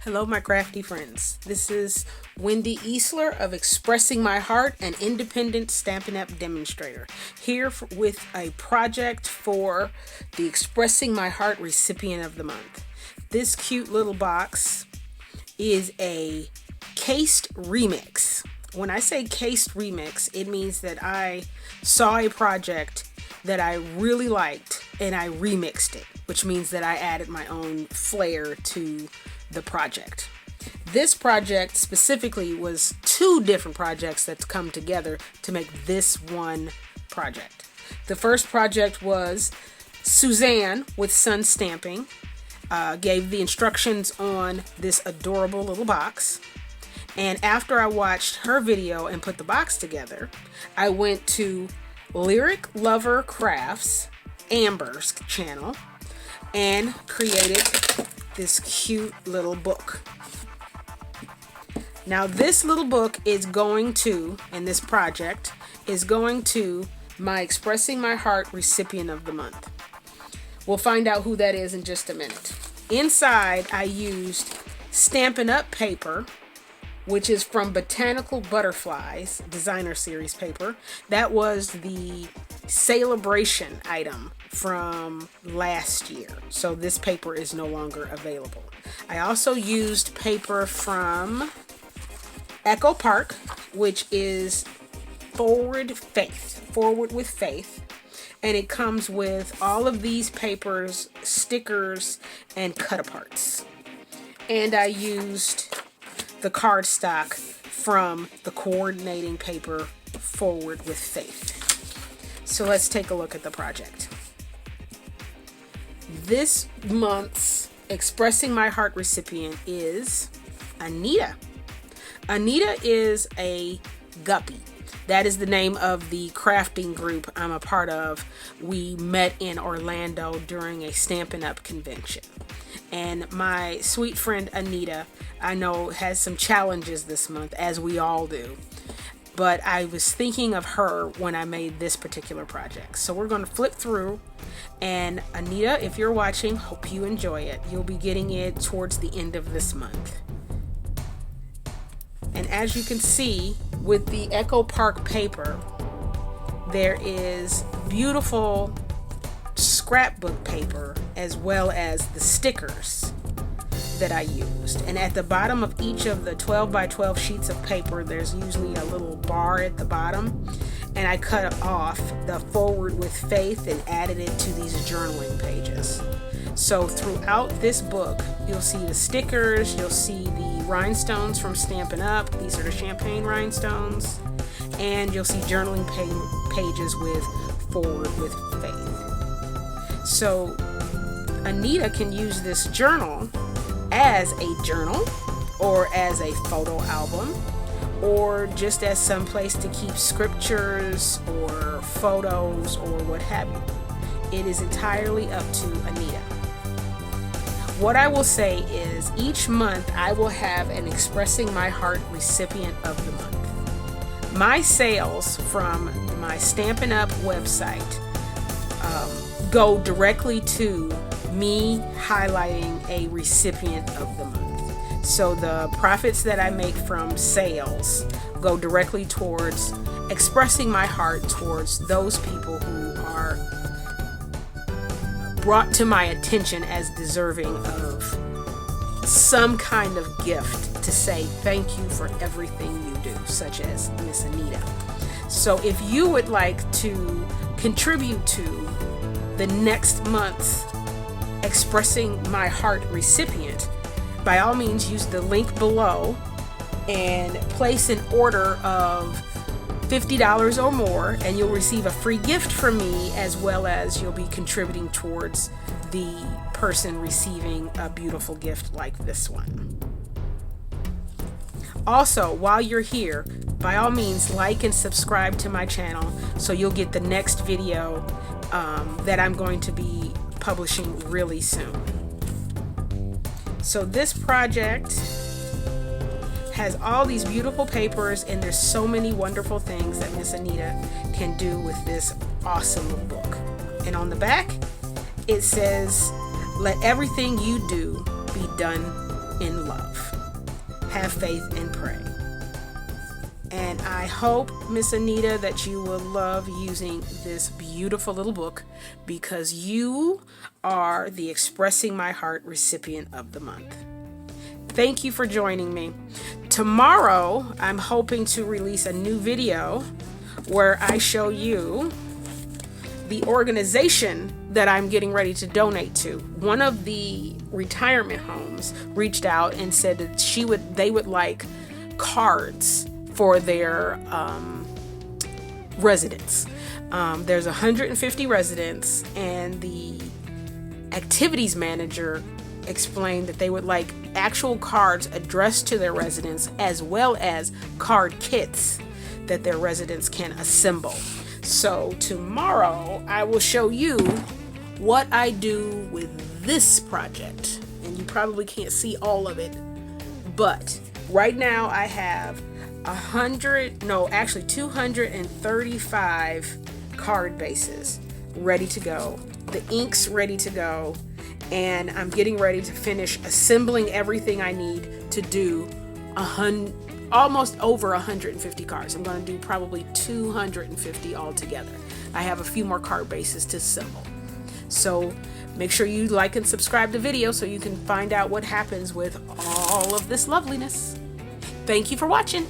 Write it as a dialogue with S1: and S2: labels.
S1: Hello, my crafty friends. This is Wendy Easler of Xpressing My Heart, an independent Stampin' Up! Demonstrator, here with a project for the Xpressing My Heart recipient of the month. This cute little box is a cased remix. When I say cased remix, it means that I saw a project that I really liked and I remixed it, which means that I added my own flair to the project. This project specifically was two different projects that come together to make this one project. The first project was Suzanne with Sun Stamping, gave the instructions on this adorable little box. And after I watched her video and put the box together, I went to Lyric Lover Crafts, Amber's channel, and created this cute little book. Now this little book is going to, and this project is going to my Xpressing My Heart recipient of the month. We'll find out who that is in just a minute. Inside I used Stampin' Up! Paper, which is from Botanical Butterflies designer series paper. That was the celebration item from last year, so this paper is no longer available. I also used paper from Echo Park, which is Forward with Faith, and it comes with all of these papers, stickers, and cut aparts. And I used the cardstock from the coordinating paper Forward with Faith. So let's take a look at the project. This month's Xpressing My Heart recipient is Anita. Anita is a guppy. That is the name of the crafting group I'm a part of. We met in Orlando during a Stampin' Up! Convention. And my sweet friend Anita, I know, has some challenges this month, as we all do. But I was thinking of her when I made this particular project. So we're going to flip through. And Anita, if you're watching, hope you enjoy it. You'll be getting it towards the end of this month. And as you can see, with the Echo Park paper, there is beautiful scrapbook paper as well as the stickers that I used. And at the bottom of each of the 12 by 12 sheets of paper, there's usually a little bar at the bottom, and I cut off the Forward with Faith and added it to these journaling pages. So throughout this book, you'll see the stickers, you'll see the rhinestones from Stampin' Up! These are the champagne rhinestones, and you'll see journaling pages with Forward with Faith. So Anita can use this journal as a journal, or as a photo album, or just as some place to keep scriptures or photos or what have you. It is entirely up to Anita. What I will say is each month I will have an Xpressing My Heart recipient of the month. My sales from my Stampin' Up! Website go directly to me highlighting a recipient of the month. So the profits that I make from sales go directly towards Xpressing My Heart, towards those people who are brought to my attention as deserving of some kind of gift to say thank you for everything you do, such as Miss Anita. So if you would like to contribute to the next month's Xpressing My Heart recipient, by all means use the link below and place an order of $50 or more, and you'll receive a free gift from me, as well as you'll be contributing towards the person receiving a beautiful gift like this one. Also, while you're here, by all means like and subscribe to my channel so you'll get the next video that I'm going to be publishing really soon. So this project has all these beautiful papers, and there's so many wonderful things that Miss Anita can do with this awesome book. And on the back it says, "Let everything you do be done in love. Have faith and pray. And I hope, Miss Anita, that you will love using this beautiful little book, because you are the Expressing My Heart recipient of the month. Thank you for joining me. Tomorrow, I'm hoping to release a new video where I show you the organization that I'm getting ready to donate to. One of the retirement homes reached out and said that they would like cards for their residents. There's 150 residents, and the activities manager explained that they would like actual cards addressed to their residents, as well as card kits that their residents can assemble. So tomorrow I will show you what I do with this project, and you probably can't see all of it, but right now I have 235 card bases ready to go, the inks ready to go, and I'm getting ready to finish assembling everything I need to do almost over 150 cards. I'm going to do probably 250 altogether. I have a few more card bases to assemble. So make sure you like and subscribe to the video so you can find out what happens with all of this loveliness. Thank you for watching.